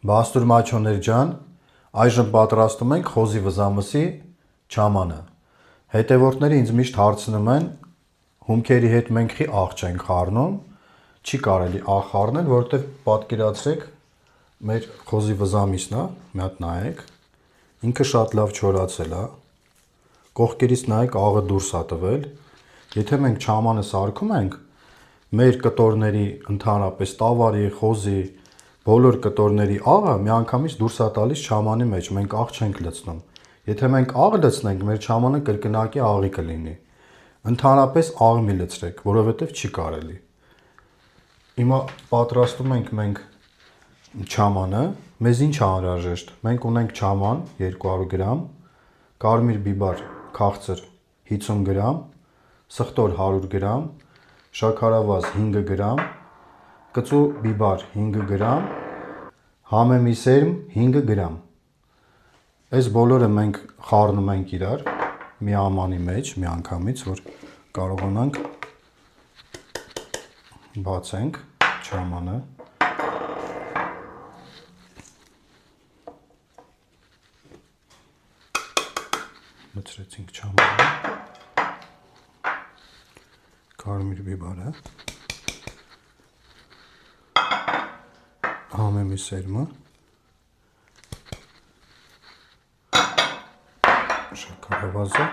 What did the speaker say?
Բաստուր մաչոներ ջան, այժմ պատրաստում ենք խոզի վզամսի չամանը։ Հետևորդները ինձ միշտ հարցնում են, հումքերի հետ մենք խի աղ չենք խառնում, չի կարելի աղ խառնել, որովհետև պատկերացրեք, մեր խոզի վզամիսն է, մի հատ նայեք, ինքը շատ լավ չորացել է, կողքերից նայեք աղը դուրս է տվել, եթե մենք չամանը սարքում ենք, մեր կտորների ընդհանրապես տավարի, խոզի, բոլոր կտորների աղը միանգամից դուրս է տալիս չամանի մեջ, մենք աղ չենք լցնում։ Եթե մենք աղ լցնենք, մեր չամանը կրկնակի աղի կլինի։ Ընդհանրապես աղ մի լցրեք, որովհետև չի կարելի։ Հիմա պատրաստում ենք մենք չամանը, մեզ ինչ է անհրաժեշտ։ Մենք ունենք չաման 200 գրամ, կարմիր բիբար քաղցր 50 գրամ, սխտոր 100 գրամ, շաքարավազ 5 գրամ, կծու բիբար 5 գրամ, համեմի սերմ 5 գրամ։ Այս բոլորը մենք խառնում ենք իրար մի ամանի մեջ, մի անգամից, որ կարողանանք բացենք չամանը։ Մտցրեցինք չամանը, կարմիր բիբարը, համեմի սերմը, շաքարավազը